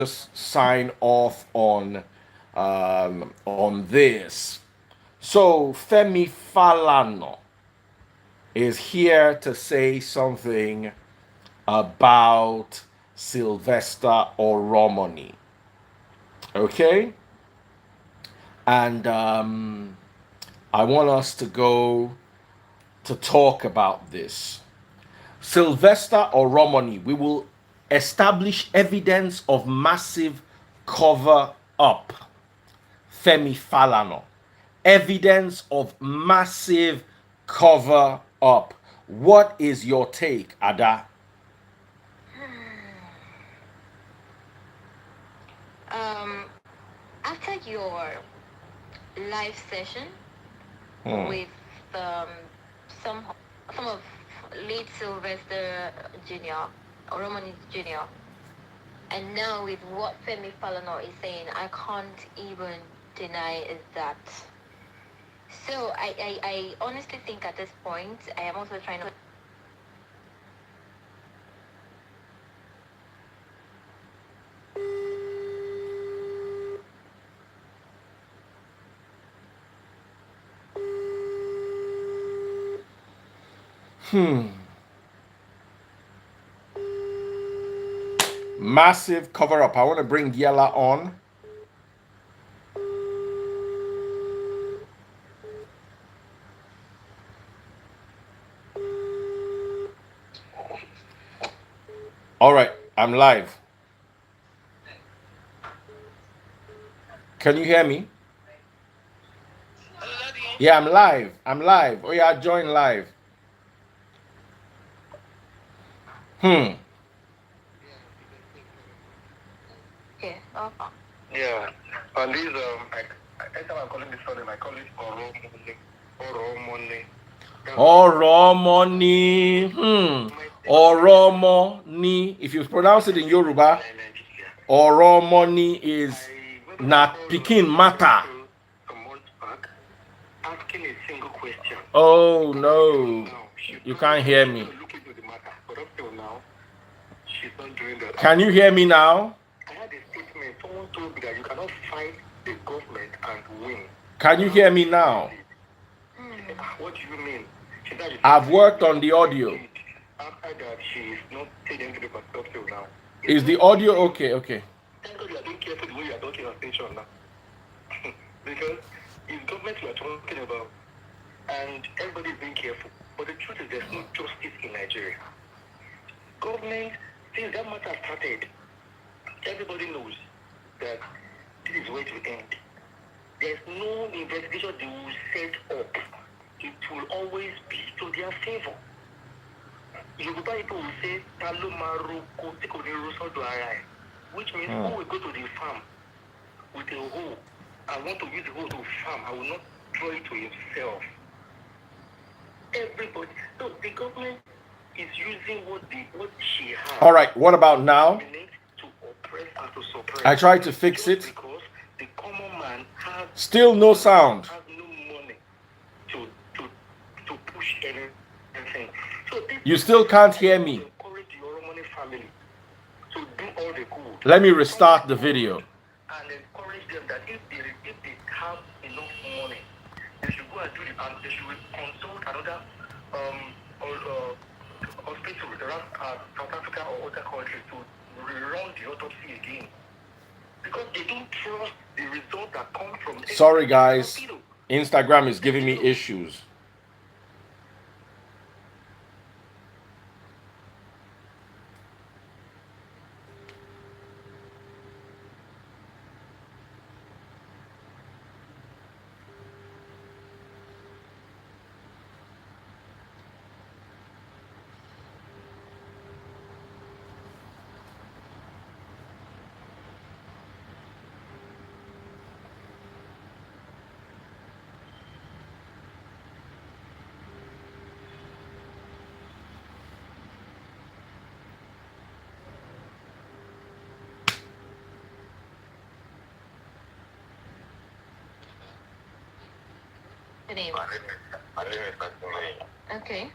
just sign off on this. So Femi Falana is here to say something about Sylvester Oromoni. Okay? And I want us to go to talk about this. Sylvester Oromoni, we will establish evidence of massive cover up. Femi Falana, evidence of massive cover up. What is your take, Ada? Um, After your live session Hmm. with um, some some of late Sylvester Jr. or Romani Jr. and now with what Femi Falana is saying, I can't even deny that. So I honestly think at this point I am also trying to. Massive cover up. I want to bring Yella on. All right, I'm live. Can you hear me? Yeah, I'm live. I'm live. Oh yeah, join live. Hmm. Yeah, okay. Yeah, and this anytime I'm calling this surname, I call it Oromoni. Oromoni. Oromoni. Oromoni. If you pronounce it in Yoruba, Oromoni is not Pikin Mata. A month back, asking a single question. Oh no. You can't hear me. Look into the matter, but up till now, she's not doing that. Can you hear me now? I had a statement. Someone told me that you cannot fight the government and win. Can you hear me now? What do you mean? I've worked on the audio. After that, she's not taking the perspective till now. Is the audio okay? Okay. Thank God you are being careful the way you are talking on station now. Because it's government you are talking about. And everybody is being careful. But the truth is there's no justice in Nigeria. Government, since that matter started, everybody knows that this is where it will end. There's no investigation they will set up. It will always be to their favor. Yoruba people will say, which means who will go to the farm with a hoe and want to use the hoe to farm, I will not draw it to himself. Everybody. So the government is using what she has. All right. What about now? To oppress and to suppress. I tried to fix it. Because the common man has still no sound. Has no money to push anything. So you still can't hear me. Encourage the Oromoni family to do all the good. Let me restart the video. And encourage them that if they have enough money, they should go and do it, and they should consult another hospital around South Africa or other countries to rerun the autopsy again. Because they don't trust the result that comes from. Sorry guys, Instagram is giving me issues. The name. My name is Fatima. Okay.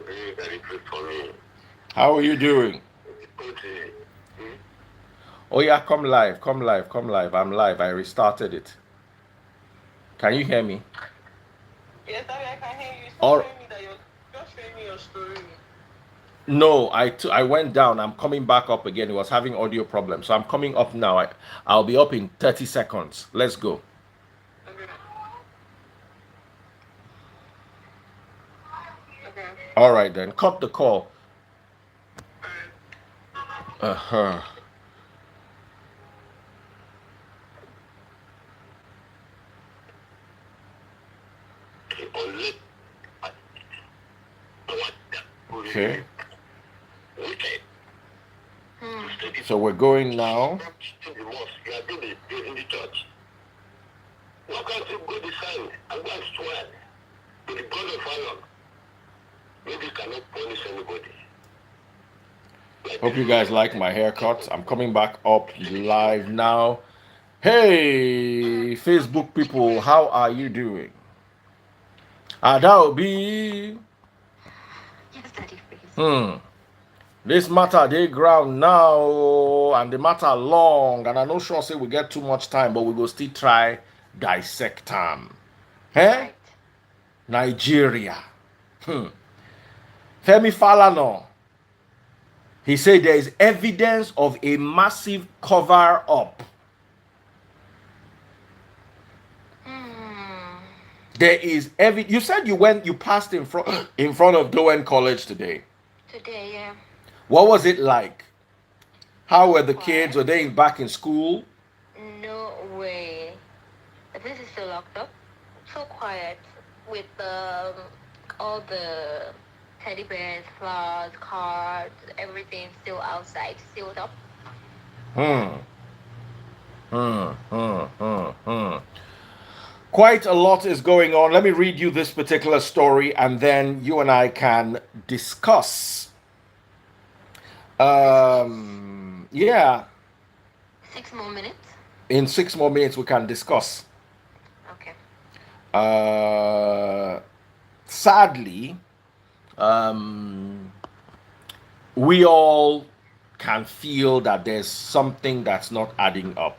Very, very good for me. How are you doing? Okay. Oh yeah, come live, come live, come live. I'm live. I restarted it. Can you hear me? Yes, I can hear you. It's not Or showing me that you're just showing me your story. no, I went down. I'm coming back up again. It was having audio problems. So I'm coming up now. I'll be up in 30 seconds. Let's go. Okay. Okay. All right then. Cut the call. Alright. Uh-huh. Okay. Hmm. So we're going now. You are doing it in the church. Why can't you go decide and go and swear to the God of Falana? Maybe you cannot punish anybody. Hope you guys like my haircut. I'm coming back up live now. Hey, Facebook people, how are you doing? Adaobi. Yes, Daddy face. This matter they ground now and the matter long and I no sure say we get too much time but we go still try dissect them. Eh? Right. Nigeria. Femi Falana. He said there is evidence of a massive cover up. Hmm. There is you said you passed in front of Dowen College today. Today, yeah. What was it like? How were the kids? Quiet. Were they back in school? No way. The place is still locked up. So quiet with all the teddy bears, flowers, cards, everything still outside, sealed up. Hmm. Hmm. Hmm. Hmm. Hmm. Quite a lot is going on. Let me read you this particular story and then you and I can discuss. Yeah, 6 more minutes. in 6 more minutes we can discuss. Okay. Uh, Sadly, um, we all can feel that there's something that's not adding up.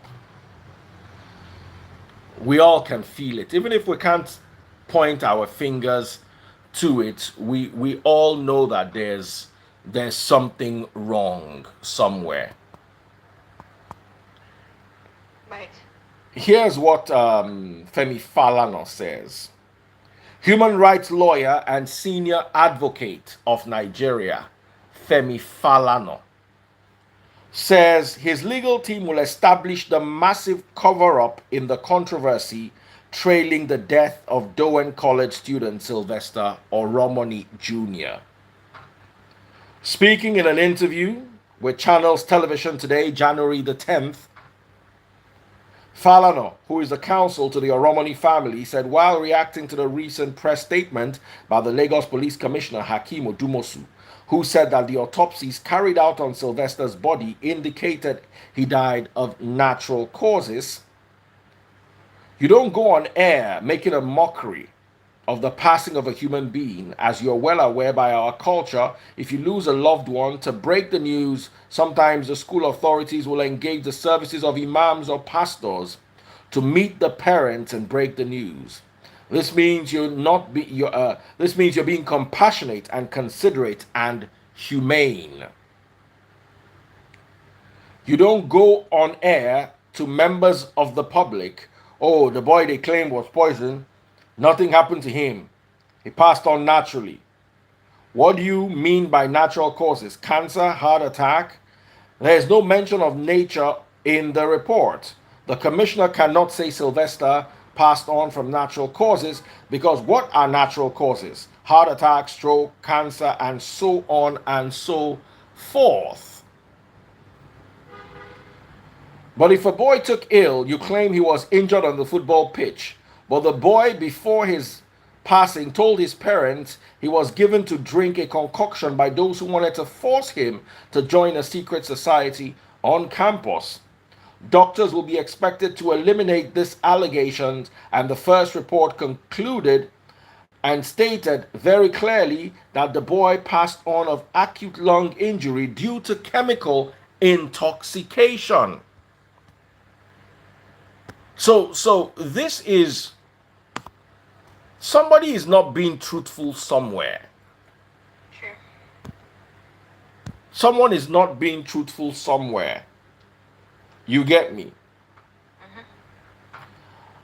We all can feel it. Even if we can't point our fingers to it, we all know that there's something wrong somewhere. Right. Here's what Femi Falana says. Human rights lawyer and senior advocate of Nigeria, Femi Falana, says his legal team will establish the massive cover up in the controversy trailing the death of Dowen College student Sylvester Oromoni Jr. Speaking in an interview with Channels Television today, January the 10th, Falana, who is the counsel to the Oromoni family, said while reacting to the recent press statement by the Lagos Police Commissioner Hakeem Odumosu, who said that the autopsies carried out on Sylvester's body indicated he died of natural causes, you don't go on air making a mockery of the passing of a human being. As you're well aware by our culture, if you lose a loved one, to break the news, sometimes the school authorities will engage the services of imams or pastors to meet the parents and break the news. This means this means you're being compassionate and considerate and humane. You don't go on air to members of the public. Oh, the boy they claim was poisoned. Nothing happened to him. He passed on naturally. What do you mean by natural causes? Cancer, heart attack? There is no mention of nature in the report. The commissioner cannot say Sylvester passed on from natural causes because what are natural causes? Heart attack, stroke, cancer, and so on and so forth. But if a boy took ill, you claim he was injured on the football pitch. But the boy, before his passing, told his parents he was given to drink a concoction by those who wanted to force him to join a secret society on campus. Doctors will be expected to eliminate this allegation, and the first report concluded and stated very clearly that the boy passed on of acute lung injury due to chemical intoxication. So this is, somebody is not being truthful somewhere. Sure. Someone is not being truthful somewhere. You get me?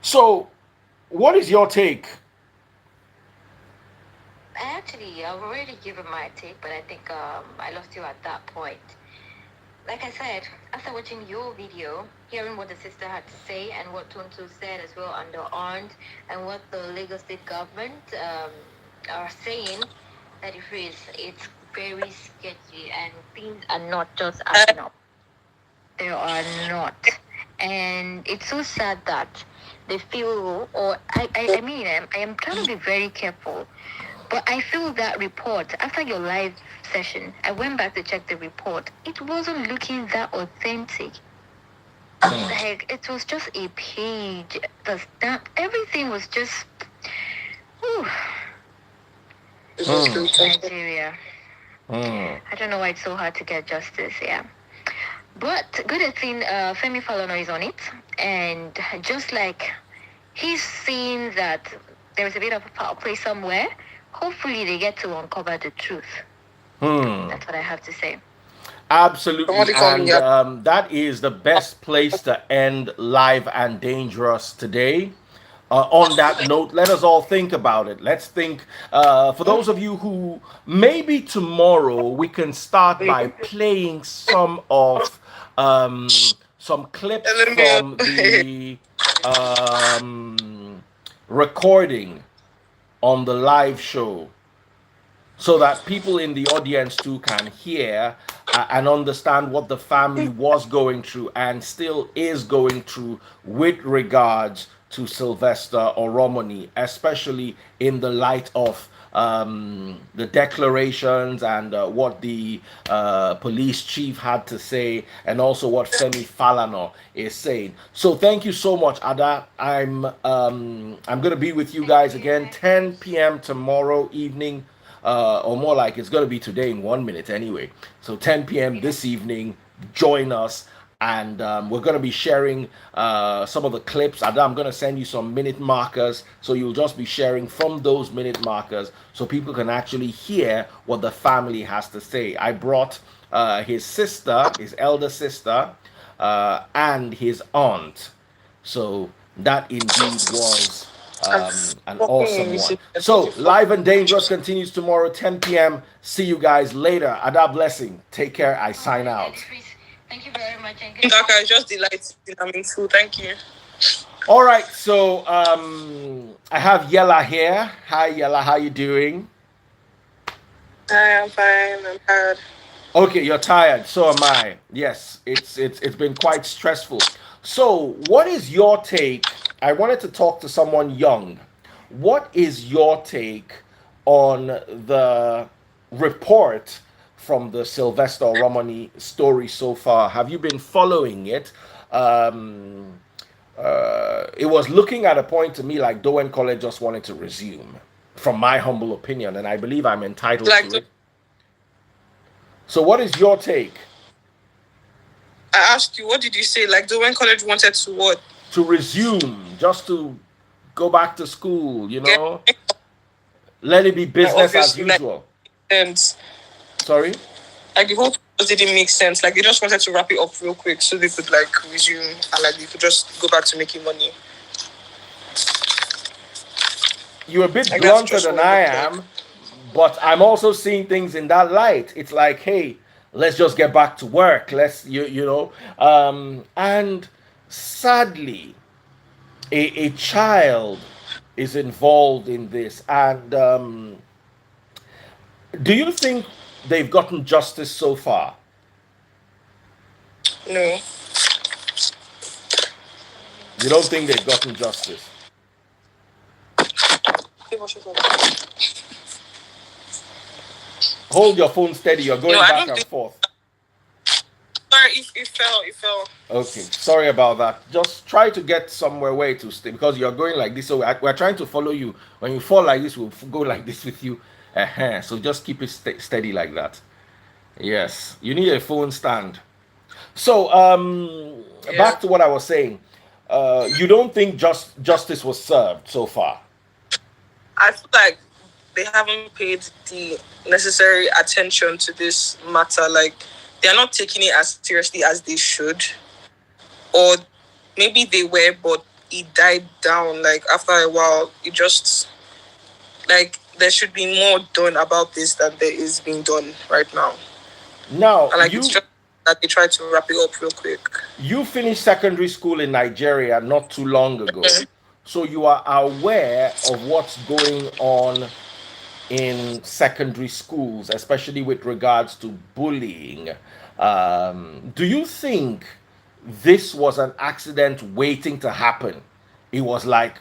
So, what is your take? I've already given my take, but I think I lost you at that point. Like I said, after watching your video, hearing what the sister had to say and what Tonto said as well, and the aunt, and what the Lagos State government are saying, that it's very sketchy and things are not just adding up. They are not. And it's so sad that they feel, or I mean, I am trying to be very careful, but I feel that report, after your live session, I went back to check the report. It wasn't looking that authentic. Like, it was just a page. The stamp, everything was just, whew, Nigeria. I don't know why it's so hard to get justice, yeah. But good thing, Femi Falana is on it, and just like he's seeing that there's a bit of foul play somewhere, hopefully they get to uncover the truth. That's what I have to say. Absolutely, and that is the best place to end Live and Dangerous today. On that note, let us all think about it. Let's think, for those of you who maybe tomorrow we can start by playing some of some clips from the recording on the live show, so that people in the audience too can hear and understand what the family was going through and still is going through with regards to Sylvester Oromoni, especially in the light of the declarations and what the police chief had to say, and also what Femi Falana is saying. So thank you so much, Ada. I'm gonna be with you guys again 10 p.m. tomorrow evening, or more like it's going to be today in 1 minute anyway. So 10 p.m. this evening, join us, and we're going to be sharing some of the clips. I'm going to send you some minute markers, so you'll just be sharing from those minute markers so people can actually hear what the family has to say. I brought his sister, his elder sister, and his aunt. So that indeed was an awesome one. So, Live and Dangerous continues tomorrow, 10 p.m. See you guys later. Ada blessing. Take care. I sign out. Thank you very much. I just delighted. I'm in school. Thank you. All right. So, I have Yella here. Hi, Yella. How you doing? Hi, I'm fine. I'm tired. Okay, you're tired. So am I. Yes, it's been quite stressful. So, what is your take? I wanted to talk to someone young. What is your take on the report from the Sylvester Oromoni story so far? Have you been following it? It was looking at a point to me like Dowen College just wanted to resume, from my humble opinion, and I believe I'm entitled to it. So, what is your take? I asked you, what did you say? Like, the when college wanted to what? To resume, just to go back to school, you know? Let it be business as usual. And sorry? Like, the whole process didn't make sense. Like, they just wanted to wrap it up real quick so they could, like, resume and, like, they could just go back to making money. You're a bit blunter than I am, but I'm also seeing things in that light. It's like, hey, let's just get back to work. Let's, you know. And sadly, a child is involved in this. And do you think they've gotten justice so far? No. You don't think they've gotten justice? Hold your phone steady. You're going back and forth. Sorry, it fell. Okay, sorry about that. Just try to get somewhere where to stay, because you're going like this. So we're trying to follow you. When you fall like this, we'll go like this with you. So just keep it steady like that. Yes, you need a phone stand. So, Yeah. back to what I was saying. You don't think justice was served so far? I feel like they haven't paid the necessary attention to this matter. Like they're not taking it as seriously as they should, or maybe they were, but it died down. Like after a while, it just like there should be more done about this than there is being done right now. Now, And like it's just that they try to wrap it up real quick. you finished secondary school in Nigeria not too long ago, so you are aware of what's going on in secondary schools, especially with regards to bullying. Do you think this was an accident waiting to happen? It was like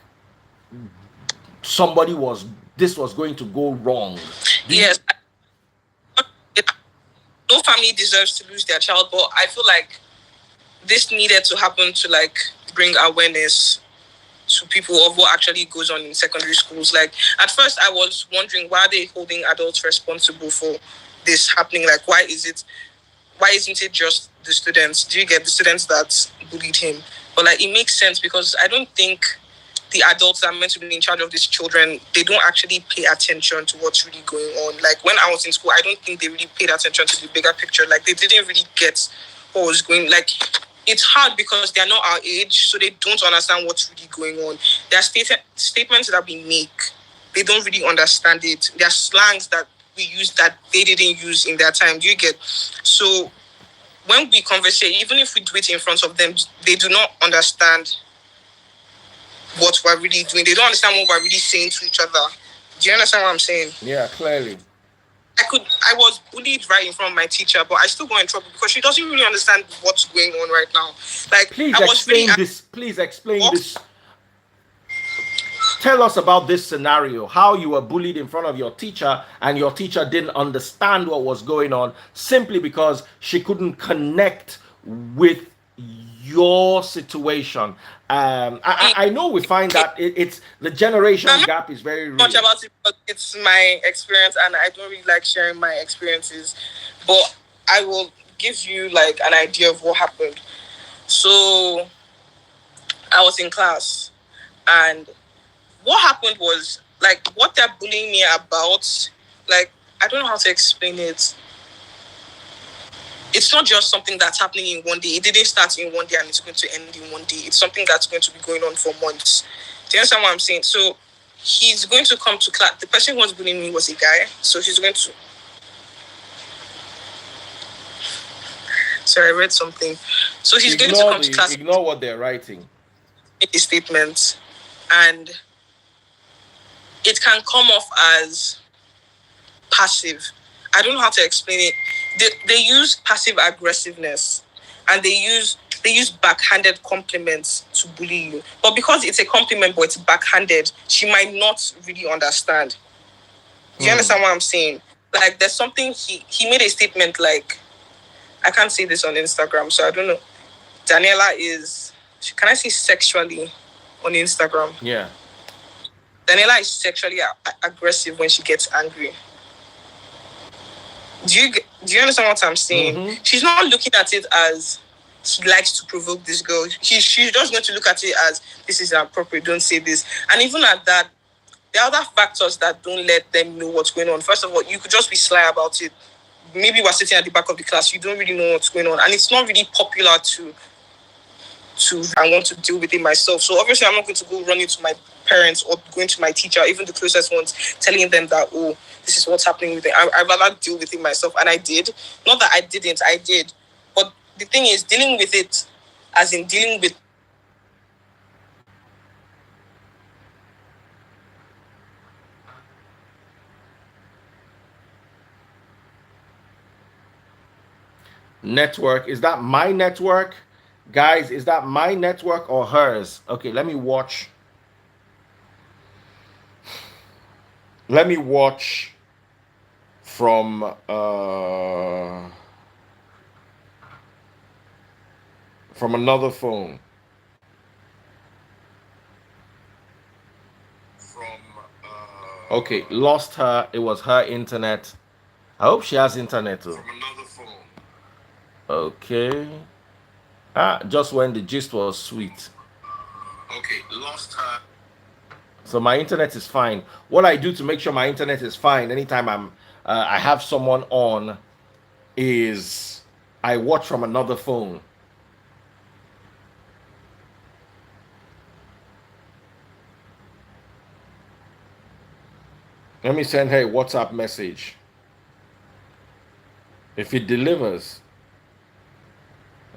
somebody was this was going to go wrong. Do you? Yes, it, no family deserves to lose their child, but I feel like this needed to happen to like bring awareness to people of what actually goes on in secondary schools. Like at first I was wondering, why are they holding adults responsible for this happening? Like why isn't it just the students? Do you get the students that bullied him? But like it makes sense because I don't think the adults that are meant to be in charge of these children, they don't actually pay attention to what's really going on. Like when I was in school, I don't think they really paid attention to the bigger picture. Like they didn't really get what was going. Like it's hard because they're not our age, so they don't understand what's really going on. There are statements that we make, they don't really understand it. There are slangs that we use that they didn't use in their time. Do you get? So when we converse, even if we do it in front of them, they do not understand what we're really doing. They don't understand what we're really saying to each other. Do you understand what I'm saying? Yeah, clearly. I was bullied right in front of my teacher, but I still got in trouble because she doesn't really understand what's going on right now. Like Please I was really explain this. Please explain this. Tell us about this scenario, how you were bullied in front of your teacher and your teacher didn't understand what was going on simply because she couldn't connect with your situation. I know we find that it's the generation I'm not gap is very much real. about it, but it's my experience, and I don't really like sharing my experiences. But I will give you like an idea of what happened. So I was in class, and what happened was like what they're bullying me about. Like I don't know how to explain it. It's not just something that's happening in one day. It didn't start in one day and it's going to end in one day. It's something that's going to be going on for months. Do you understand what I'm saying? So he's going to come to class. The person who was bullying me was a guy. So he's going to. Sorry, I read something. So he's going to come to class, Ignore what they're writing. make a statement, and it can come off as passive. I don't know how to explain it. They use passive aggressiveness, and they use backhanded compliments to bully you. But because it's a compliment, but it's backhanded, she might not really understand. Do you understand what I'm saying? Like there's something he made a statement like, I can't say this on Instagram, so I don't know. Daniela is, can I say sexually on Instagram? Yeah. Daniela is sexually aggressive when she gets angry. Do you understand what I'm saying? Mm-hmm. She's not looking at it as he likes to provoke this girl. She's just going to look at it as this is inappropriate. Don't say this. And even at that, there are other factors that don't let them know what's going on. First of all, you could just be sly about it. Maybe we're sitting at the back of the class. You don't really know what's going on, and it's not really popular to I want to deal with it myself. So obviously I'm not going to go running to my parents or going to my teacher, even the closest ones, telling them that, oh, this is what's happening with it. I'd rather deal with it myself. And I did. Not that I didn't, I did. But the thing is, dealing with it, as in dealing with Network. Is that my network? Guys, is that my network or hers? Okay, let me watch. Let me watch from another phone. Okay, lost her. It was her internet. I hope she has internet too. From another phone. Okay. Just when the gist was sweet. Okay, lost her. So my internet is fine. What I do to make sure my internet is fine anytime I have someone on is I watch from another phone. Let me send her a WhatsApp message. If it delivers,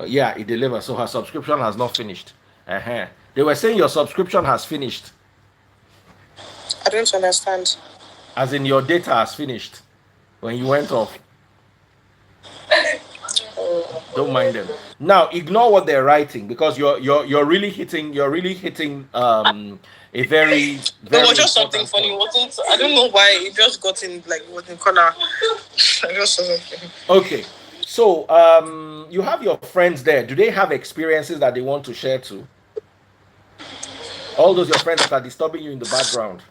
yeah, it delivers. So her subscription has not finished. They were saying your subscription has finished. I don't understand. As in your data has finished when you went off. Don't mind them. Now ignore what they're writing because you're really hitting a very It was just something important funny. It point. wasn't. I don't know why it just got in like it was in corner. I just saw something. Okay. So you have your friends there. Do they have experiences that they want to share too? All those your friends that are disturbing you in the background.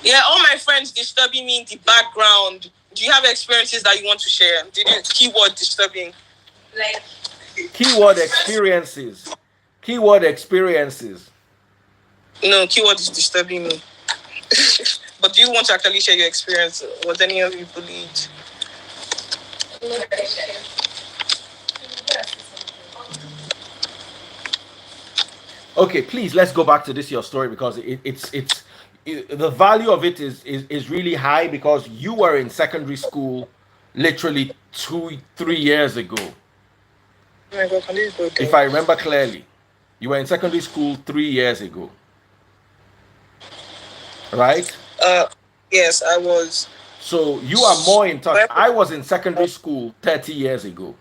Yeah, all my friends disturbing me in the background. Do you have experiences that you want to share? Did you keyword disturbing? Like Keyword experiences. Keyword experiences. no, keyword is disturbing me. But do you want to actually share your experience? Was any of you bullied? Okay, please let's go back to this your story because it's the value of it is really high because you were in secondary school literally 2-3 years ago. Oh my God, can this go down? If I remember clearly, you were in secondary school 3 years ago, right? Yes, I was. So you are more in touch. I was in secondary school 30 years ago.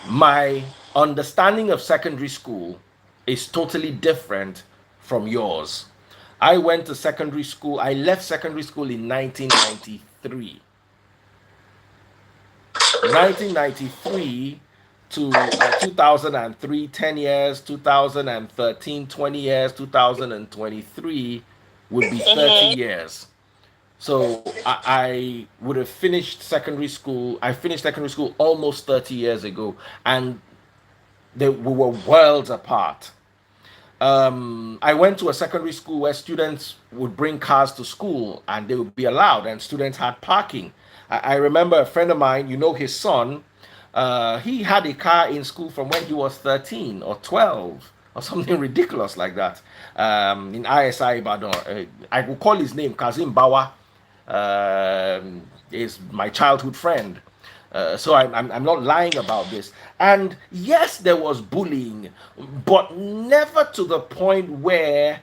My understanding of secondary school is totally different from yours. I went to secondary school, I left secondary school in 1993. 1993 to 2003, 10 years, 2013, 20 years, 2023 would be 30 years. So I would have finished secondary school. I finished secondary school almost 30 years ago, and we were worlds apart. I went to a secondary school where students would bring cars to school and they would be allowed, and students had parking. I remember a friend of mine, his son, he had a car in school from when he was 13 or 12 or something ridiculous like that. In ISI Ibadan, I will call his name Kazim Bawa, is my childhood friend. So I'm not lying about this. And yes, there was bullying, but never to the point where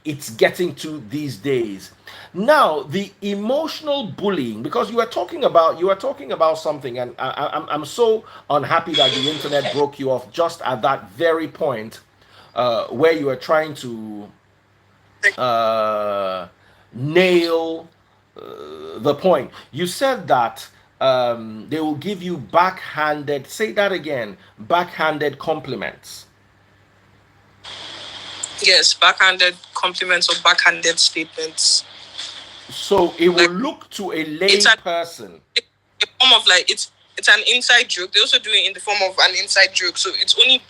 it's getting to these days. Now, the emotional bullying, because you were talking about something, and I'm so unhappy that the internet broke you off just at that very point where you were trying to nail the point. You said that they will give you backhanded, say that again, backhanded compliments. Yes, backhanded compliments or backhanded statements. So it will Like look to a lay it's person. a form of like it's an inside joke. They also do it in the form of an inside joke. So it's only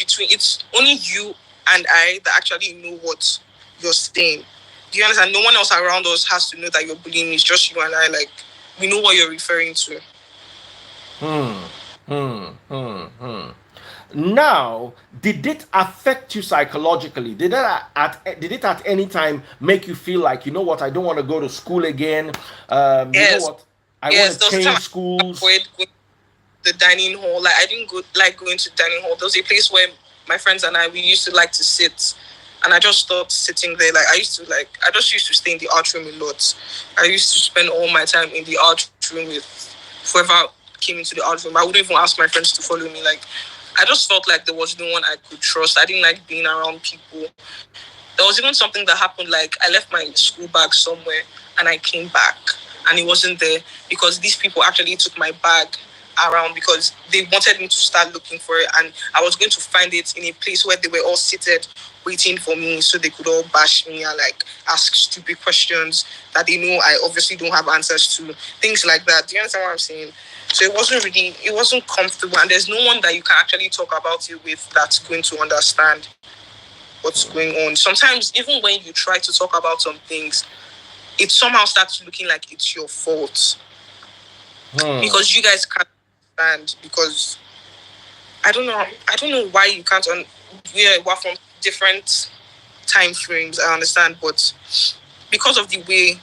you and I that actually know what you're saying. Do you understand? No one else around us has to know that you're bullying me. It's just you and I. Like we know what you're referring to. Now, did it affect you psychologically? Did it at any time make you feel like, you know what, I don't want to go to school again? You know Yes, what, I want yes. to There was a time change I schools? avoid going to the dining hall. Like I didn't like going to the dining hall. There was a place where my friends and I we used to like to sit. And I just stopped sitting there. Like I just used to stay in the art room a lot. I used to spend all my time in the art room with whoever came into the art room. I wouldn't even ask my friends to follow me. Like I just felt like there was no one I could trust. I didn't like being around people. There was even something that happened. Like I left my school bag somewhere and I came back and it wasn't there because these people actually took my bag around because they wanted me to start looking for it, and I was going to find it in a place where they were all seated waiting for me so they could all bash me and like ask stupid questions that they know I obviously don't have answers to, things like that. Do you understand what I'm saying? So it wasn't comfortable, and there's no one that you can actually talk about it with that's going to understand what's going on. Sometimes, even when you try to talk about some things, it somehow starts looking like it's your fault. Because you guys can't understand, because I don't know why you can't. We're from different time frames, I understand, but because of the way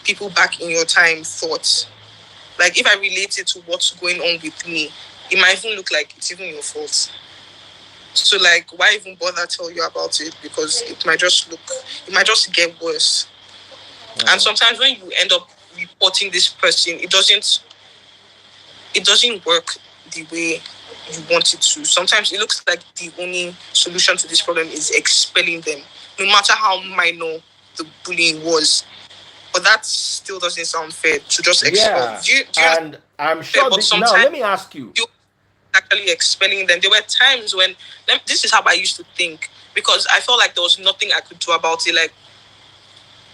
people back in your time thought, like if I relate it to what's going on with me, it might even look like it's even your fault. So like, why even bother tell you about it? Because it might just get worse. And sometimes when you end up reporting this person, it doesn't work the way you want it to. Sometimes it looks like the only solution to this problem is expelling them, no matter how minor the bullying was. But that still doesn't sound fair to just expel. And I'm sure. Now, let me ask you. Actually expelling them. There were times when this is how I used to think, because I felt like there was nothing I could do about it. Like,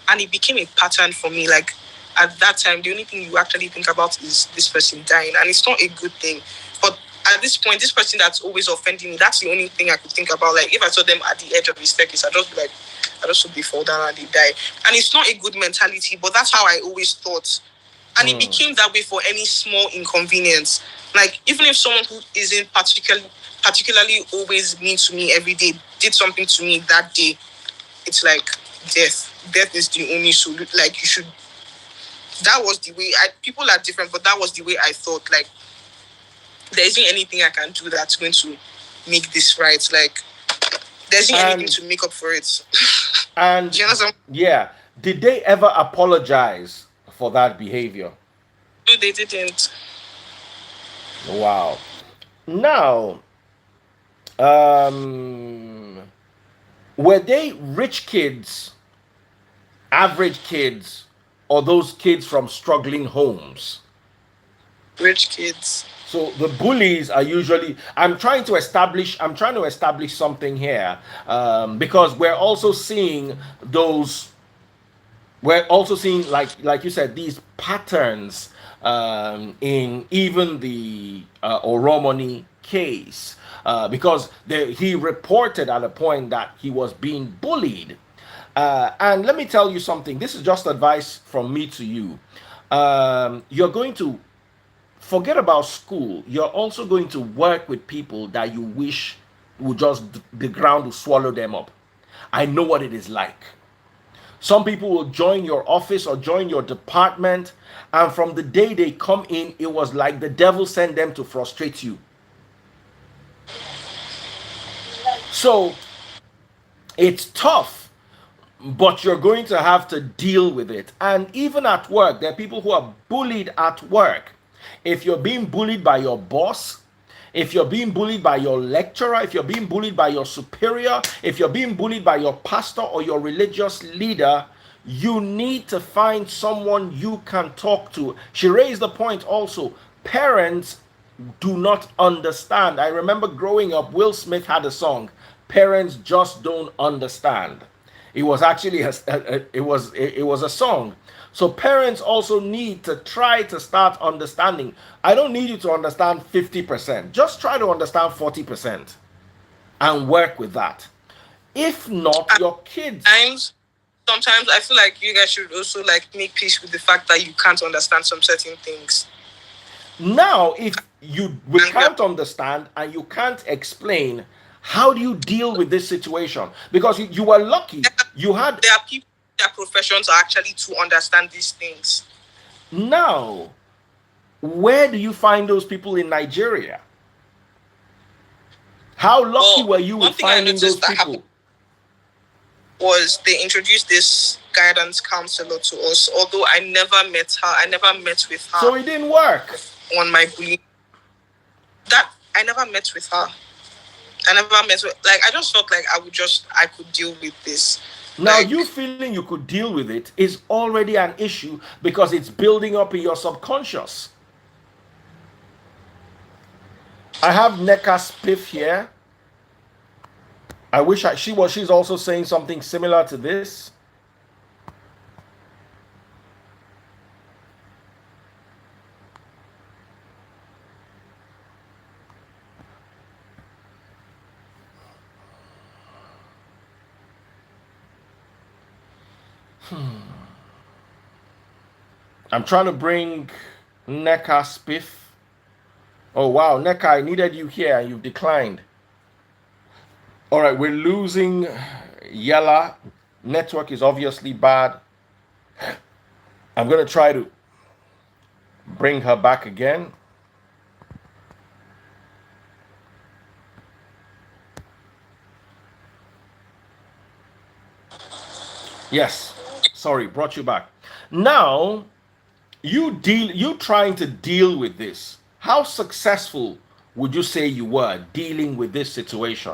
and it became a pattern for me. Like at that time, the only thing you actually think about is this person dying, and it's not a good thing. But at this point, this person that's always offending me, that's the only thing I could think about. Like if I saw them at the edge of the staircase, I'd just be like, I just hope they fall down and they die. And it's not a good mentality, but that's how I always thought. And it became that way for any small inconvenience. Like even if someone who isn't particularly always mean to me every day did something to me that day, it's like death. Death is the only solution. Like you should. That was the way. People are different, but that was the way I thought. Like there isn't anything I can do that's going to make this right. Like there isn't anything to make up for it. And do you understand? Yeah, did they ever apologize for that behavior? No, they didn't. Wow. Now, were they rich kids, average kids, or those kids from struggling homes? Rich kids. So the bullies are usually. I'm trying to establish something here, because we're also seeing those. We're also seeing, like you said, these patterns in even the Oromoni case, because he reported at a point that he was being bullied. And let me tell you something. This is just advice from me to you. You're going to forget about school. You're also going to work with people that you wish would just, the ground will swallow them up. I know what it is like. Some people will join your office or join your department, and from the day they come in, it was like the devil sent them to frustrate you. So it's tough, but you're going to have to deal with it. And even at work, there are people who are bullied at work. If you're being bullied by your boss, if you're being bullied by your lecturer, if you're being bullied by your superior, if you're being bullied by your pastor or your religious leader, you need to find someone you can talk to. She raised the point also. Parents do not understand. I remember growing up, Will Smith had a song, "Parents Just Don't Understand." It was actually it was a song. So parents also need to try to start understanding. I don't need you to understand 50%. Just try to understand 40% and work with that. If not, your kids. Sometimes I feel like you guys should also like make peace with the fact that you can't understand some certain things. Now, if we can't understand and you can't explain, how do you deal with this situation? Because you were lucky. There are people, their professions are actually to understand these things. Now, where do you find those people in Nigeria? How lucky were you with finding those people? Was they introduced this guidance counselor to us, although I never met her. I never met with her. So it didn't work on my bullying. That I never met with her. I just felt like I could deal with this. Now, you feeling you could deal with it is already an issue because it's building up in your subconscious. I have Neka Spiff here. I wish she's also saying something similar to this. I'm trying to bring Neka Spiff. Oh wow, Neka, I needed you here and you've declined. All right, we're losing Yella. Network is obviously bad. I'm going to try to bring her back again. Yes. Sorry, brought you back. Now, you trying to deal with this. How successful would you say you were dealing with this situation?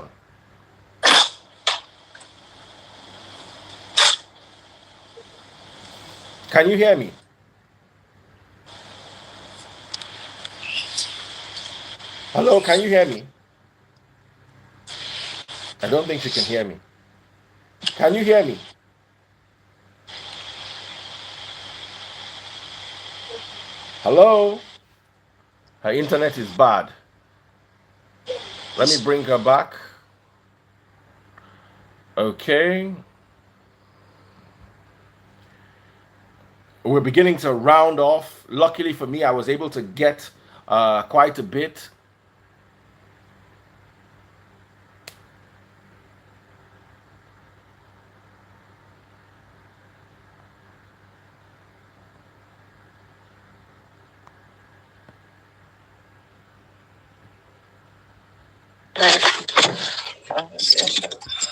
Can you hear me? Hello, can you hear me? I don't think she can hear me. Can you hear me? Hello? Her internet is bad. Let me bring her back. Okay. We're beginning to round off. Luckily for me, I was able to get quite a bit.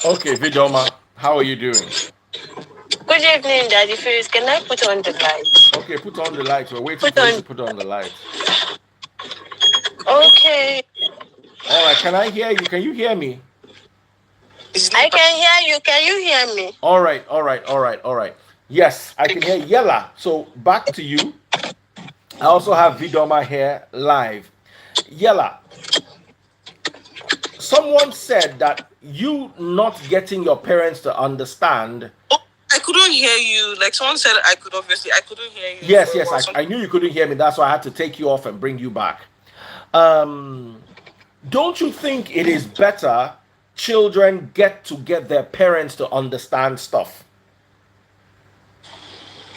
Okay, Vidoma, how are you doing? Good evening, Daddy Ferris. Can I put on the light? Okay, put on the lights. We're waiting for you to put on the lights. Okay. All right, can I hear you? Can you hear me? I can hear you. Can you hear me? All right, all right, all right, all right. Yes, I can hear Yella. So back to you. I also have Vidoma here live. Yella, someone said that you not getting your parents to understand. Oh, I couldn't hear you. Like someone said, I couldn't hear you. Yes, I knew you couldn't hear me. That's why I had to take you off and bring you back. Don't you think it is better children get their parents to understand stuff?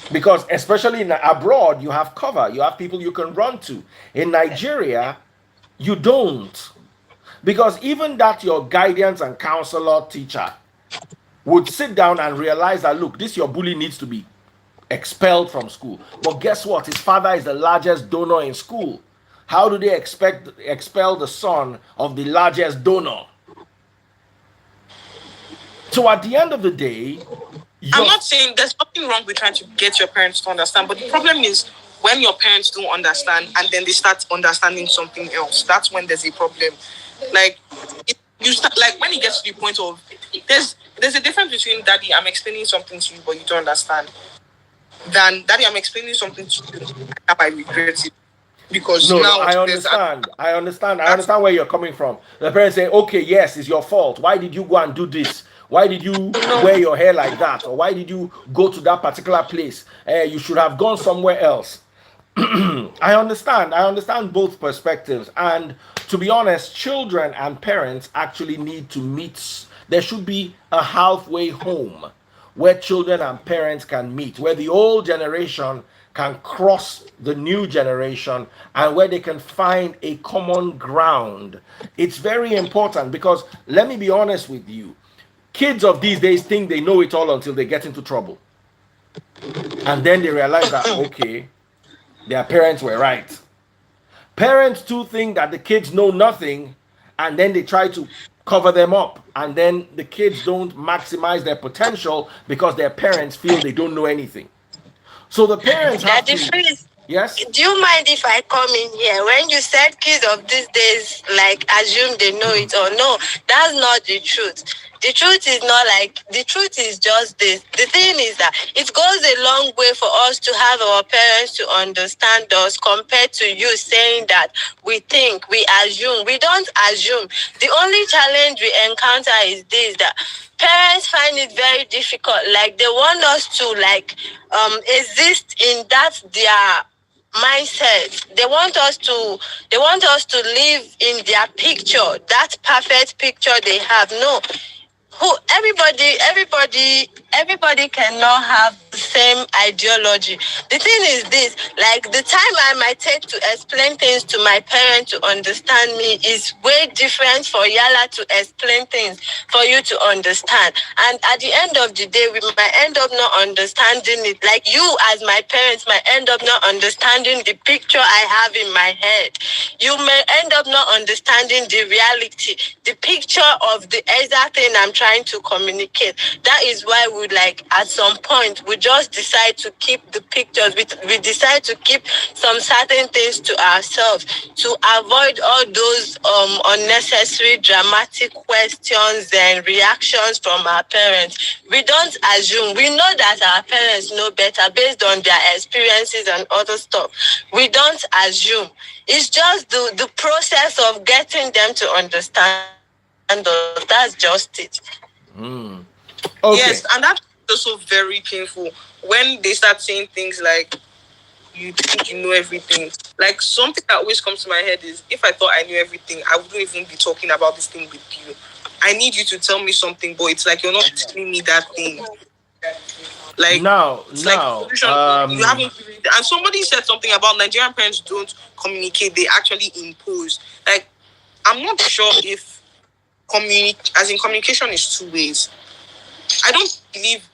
Because especially in abroad, you have cover, you have people you can run to. In Nigeria, you don't. Because even that your guidance and counselor teacher would sit down and realize that, look, this your bully needs to be expelled from school. But guess what? His father is the largest donor in school. How do they expel the son of the largest donor? So at the end of the day, I'm not saying there's nothing wrong with trying to get your parents to understand, but the problem is when your parents don't understand and then they start understanding something else. That's when there's a problem. Like you start, like when it gets to the point of there's a difference between daddy, I'm explaining something to you, but you don't understand, than daddy, I'm explaining something to you, and I regret it. Because no, now I understand where you're coming from. The parents say, okay, yes, it's your fault. Why did you go and do this? Why did you wear your hair like that? Or why did you go to that particular place? You should have gone somewhere else. I understand both perspectives. And to be honest, children and parents actually need to meet. There should be a halfway home where children and parents can meet, where the old generation can cross the new generation and where they can find a common ground. It's very important because let me be honest with you. Kids of these days think they know it all until they get into trouble. And then they realize that, okay, their parents were right. Parents too think that the kids know nothing and then they try to cover them up. And then the kids don't maximize their potential because their parents feel they don't know anything. So the parents have to... Yes? Do you mind if I come in here? When you said kids of these days, like, assume they know it or no, that's not the truth. The truth is not like, the truth is just this. The thing is that it goes a long way for us to have our parents to understand us compared to you saying that we think, we assume. We don't assume. The only challenge we encounter is this, that parents find it very difficult. Like they want us to exist in that their mindset. They want us to live in their picture, that perfect picture they have. No. Everybody everybody cannot have the same ideology. The thing is this, like the time I might take to explain things to my parents to understand me is way different for Yala to explain things for you to understand. And at the end of the day, we might end up not understanding it. Like you as my parents might end up not understanding the picture I have in my head. You may end up not understanding the reality, the picture of the exact thing I'm trying to communicate. That is why we like at some point we just decide to keep the pictures. We decide to keep some certain things to ourselves to avoid all those unnecessary dramatic questions and reactions from our parents. We don't assume. We know that our parents know better based on their experiences and other stuff. We don't assume. It's just the process of getting them to understand us. That's just it. Okay. Yes, and that's also very painful when they start saying things like, you think you know everything. Like, something that always comes to my head is, if I thought I knew everything, I wouldn't even be talking about this thing with you. I need you to tell me something, but it's like you're not telling me that thing. Like, now, it's like you haven't. And somebody said something about Nigerian parents don't communicate; they actually impose. Like, I'm not sure if communication is two ways. I don't believe.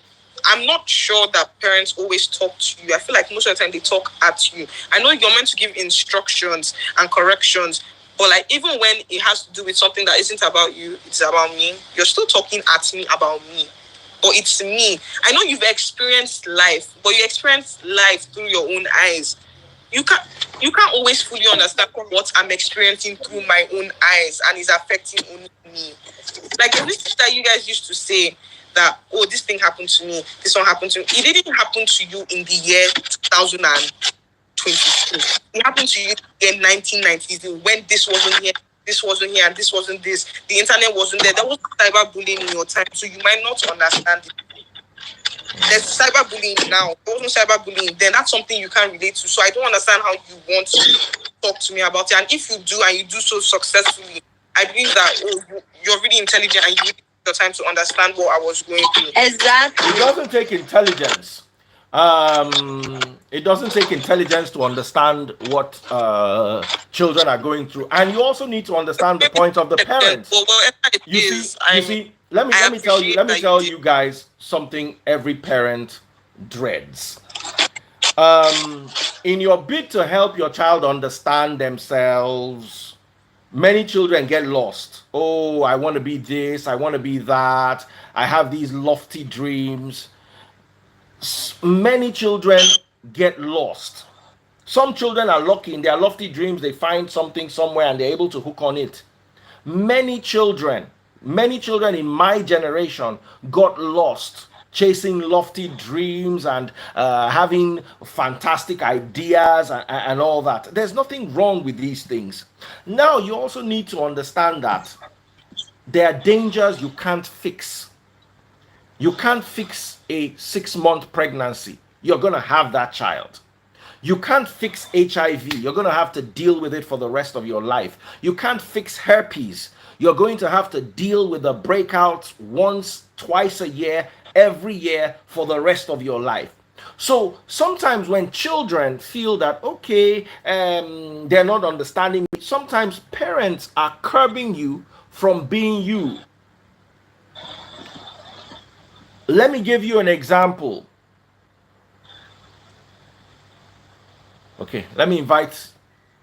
I'm not sure that parents always talk to you. I feel like most of the time they talk at you. I know you're meant to give instructions and corrections, but like even when it has to do with something that isn't about you, it's about me. You're still talking at me about me, but it's me. I know you've experienced life, but you experience life through your own eyes. You can't always fully understand what I'm experiencing through my own eyes and is affecting only me. Like this that you guys used to say that, oh, this thing happened to me, this one happened to me. It didn't happen to you in the year 2022. It happened to you in 1990s when this wasn't here, and this wasn't this. The internet wasn't there. There was cyberbullying in your time, so you might not understand it. There's cyberbullying now. There wasn't cyberbullying then. That's something you can't relate to. So I don't understand how you want to talk to me about it. And if you do, and you do so successfully, I believe that you're really intelligent and you really take the time to understand what I was going through. Exactly. It doesn't take intelligence. It doesn't take intelligence to understand what children are going through, and you also need to understand the point of the parents. You see. Let me tell you guys something. Every parent dreads. In your bid to help your child understand themselves, many children get lost. Oh, I want to be this, I want to be that, I have these lofty dreams. Many children get lost. Some children are lucky in their lofty dreams, they find something somewhere and they're able to hook on it. Many children in my generation got lost chasing lofty dreams and having fantastic ideas and all that. There's nothing wrong with these things. Now, you also need to understand that there are dangers you can't fix. You can't fix a 6-month pregnancy. You're going to have that child. You can't fix HIV. You're going to have to deal with it for the rest of your life. You can't fix herpes. You're going to have to deal with the breakouts once, twice a year, every year for the rest of your life. So sometimes when children feel that, okay, they're not understanding me, sometimes parents are curbing you from being you. Let me give you an example. Okay, let me invite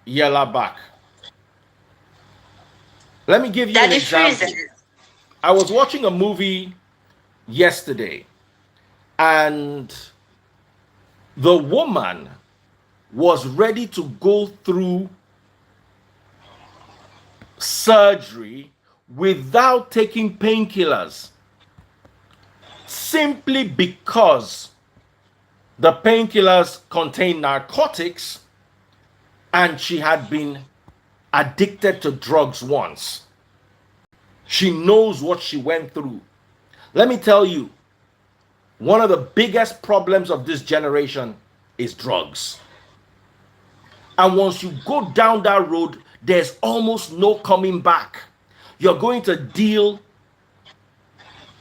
Yella back. Let me give you an example. I was watching a movie yesterday, and the woman was ready to go through surgery without taking painkillers, simply because the painkillers contain narcotics and she had been addicted to drugs once. She knows what she went through. Let me tell you, one of the biggest problems of this generation is drugs. And once you go down that road, there's almost no coming back. You're going to deal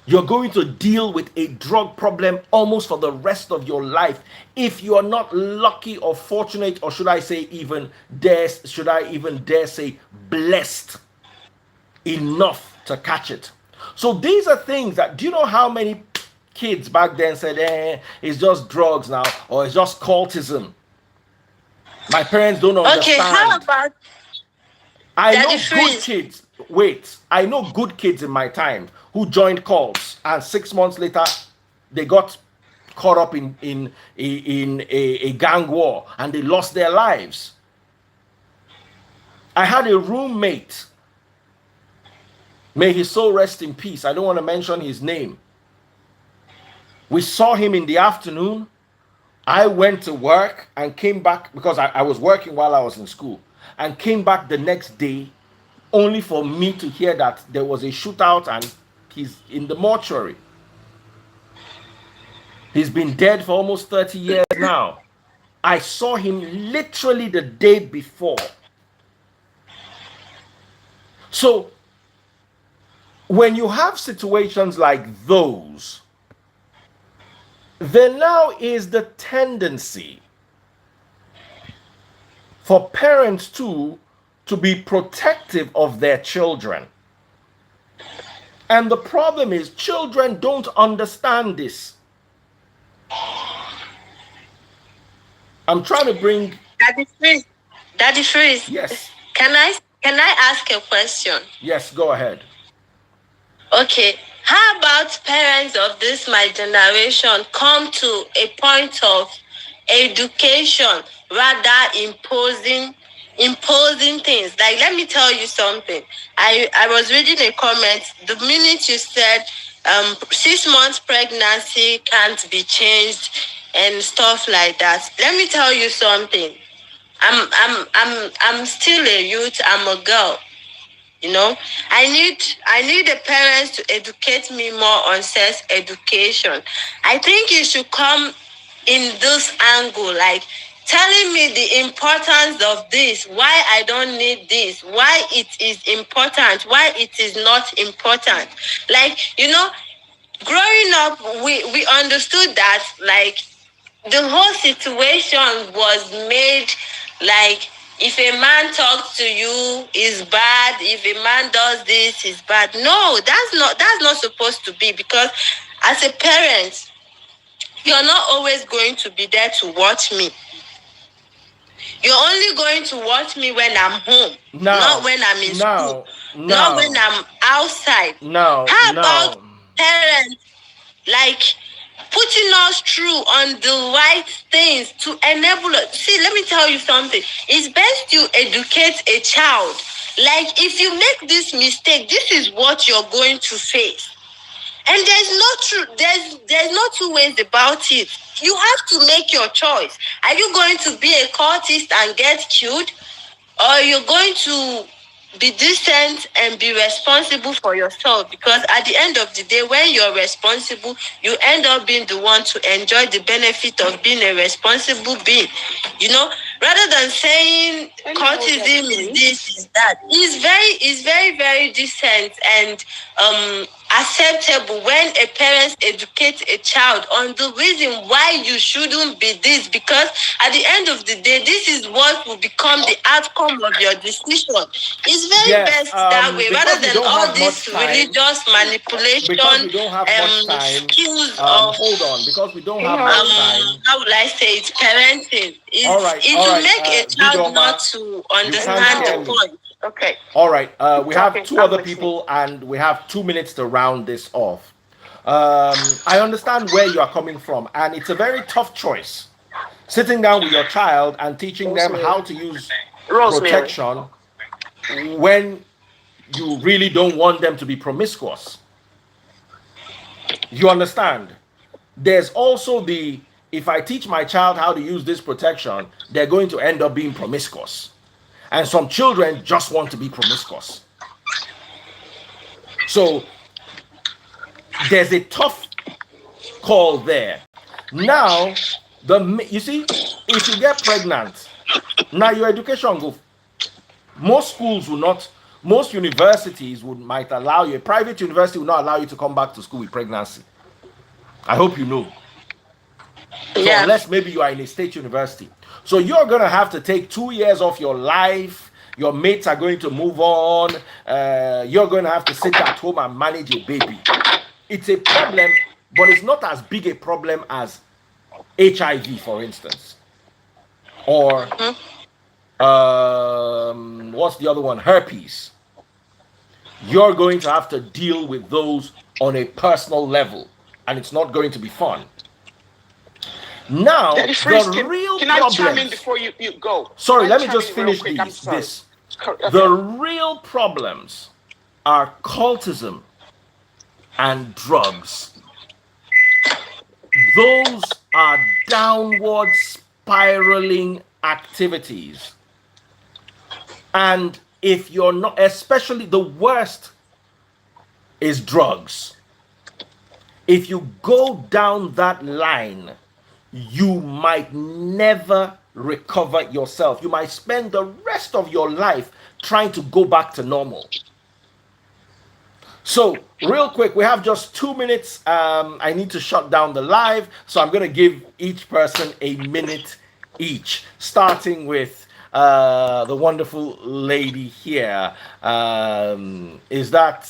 You're going to deal with a drug problem almost for the rest of your life if you are not lucky or fortunate, or should I even dare say blessed enough to catch it. So these are things that, do you know how many kids back then said, it's just drugs now, or it's just cultism? My parents don't understand. Okay, how about I Daddy know good Freeze? kids. Wait, I know good kids in my time who joined cults, and 6 months later, they got caught up in a gang war, and they lost their lives. I had a roommate. May his soul rest in peace. I don't want to mention his name. We saw him in the afternoon. I went to work and came back because I was working while I was in school, and came back the next day only for me to hear that there was a shootout and he's in the mortuary. He's been dead for almost 30 years now. I saw him literally the day before. So when you have situations like those, there now is the tendency for parents too to be protective of their children. And the problem is, children don't understand this. I'm trying to bring Daddy Freeze. Yes. Can I ask a question? Yes, go ahead. Okay. How about parents of this my generation come to a point of education rather imposing things? Like, let me tell you something. I was reading a comment. The minute you said 6 months pregnancy can't be changed and stuff like that, let me tell you something. I'm still a youth. I'm a girl. You know, I need the parents to educate me more on sex education. I think you should come in this angle, like telling me the importance of this, why I don't need this, why it is important, why it is not important. Like, you know, growing up, we understood that, like, the whole situation was made like, if a man talks to you, is bad. If a man does this, is bad. No, that's not supposed to be, because as a parent, you're not always going to be there to watch me. You're only going to watch me when I'm home, not when I'm in school, not when I'm outside. How about parents, like, putting us through on the right things to enable us? See, let me tell you something. It's best you educate a child. Like, if you make this mistake, this is what you're going to face. And there's no two ways about it. You have to make your choice. Are you going to be a cultist and get killed? Or you're going to be decent and be responsible for yourself? Because at the end of the day, when you're responsible, you end up being the one to enjoy the benefit of being a responsible being. You know, rather than saying cultism is this, is that. It's very, very decent and acceptable when a parent educates a child on the reason why you shouldn't be this, because at the end of the day, this is what will become the outcome of your decision. It's very best that way, rather than all this religious manipulation. Because we don't have much time. Hold on, because we don't have much time. How would I say it? Parenting. It will make a child not to understand the point. Okay. All right. We have two other people, and we have 2 minutes to round this off. I understand where you are coming from, and it's a very tough choice. Sitting down with your child and teaching them how to use protection when you really don't want them to be promiscuous. You understand? There's also if I teach my child how to use this protection, they're going to end up being promiscuous. And some children just want to be promiscuous. So there's a tough call there. Now, you see, if you get pregnant, now your education go. Most schools will most universities might allow you, a private university will not allow you to come back to school with pregnancy. I hope you know. So Yeah. unless maybe you are in a state university. So you're going to have to take 2 years off your life. Your mates are going to move on. You're going to have to sit at home and manage a baby. It's a problem, but it's not as big a problem as HIV, for instance. Or what's the other one? Herpes. You're going to have to deal with those on a personal level, and it's not going to be fun. Now, Daddy Freeze, the real can I chime in problems. before you go? Sorry, Can I let me chime just in real finish quick? I'm these. sorry. This. Okay. The real problems are cultism and drugs. Those are downward spiraling activities. And if you're not, especially the worst is drugs. If you go down that line, you might never recover yourself. You might spend the rest of your life trying to go back to normal. So, real quick, we have just 2 minutes. I need to shut down the live, so I'm going to give each person a minute each, starting with the wonderful lady here. Is that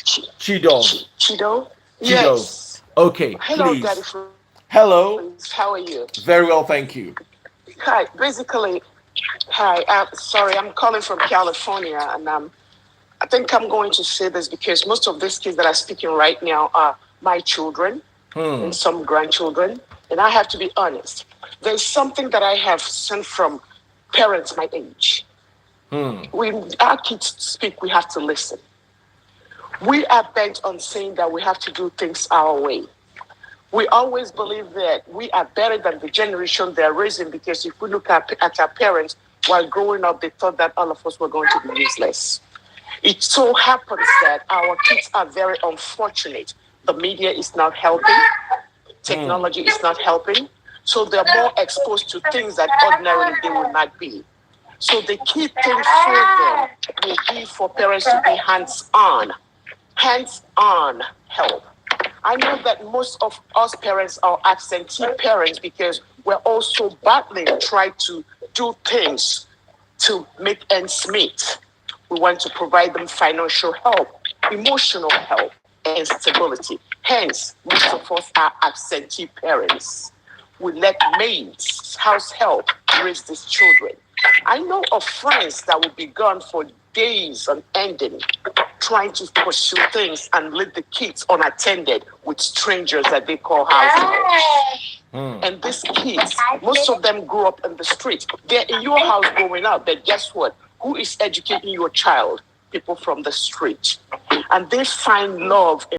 Chido? Chido? Chido. Yes. Okay, Hello, please. Daddy Freeze. Hello. How are you? Very well, thank you. Hi. Basically, hi. Sorry, I'm calling from California, and I think I'm going to say this because most of these kids that are speaking right now are my children and some grandchildren, and I have to be honest. There's something that I have seen from parents my age. When our kids speak, we have to listen. We are bent on saying that we have to do things our way. We always believe that we are better than the generation they're raising, because if we look at our parents, while growing up, they thought that all of us were going to be useless. It so happens that our kids are very unfortunate. The media is not helping. Technology is not helping. So they're more exposed to things that ordinarily they will not be. So the key thing for them will be for parents to be hands-on help. I know that most of us parents are absentee parents because we're also battling, trying to do things to make ends meet. We want to provide them financial help, emotional help, and stability. Hence, most of us are absentee parents. We let maids, house help, raise these children. I know of friends that will be gone for days on ending, trying to pursue things and leave the kids unattended with strangers that they call housemates. And these kids, most of them grew up in the street. They're in your house growing up, but guess what? Who is educating your child? People from the street. And they find love in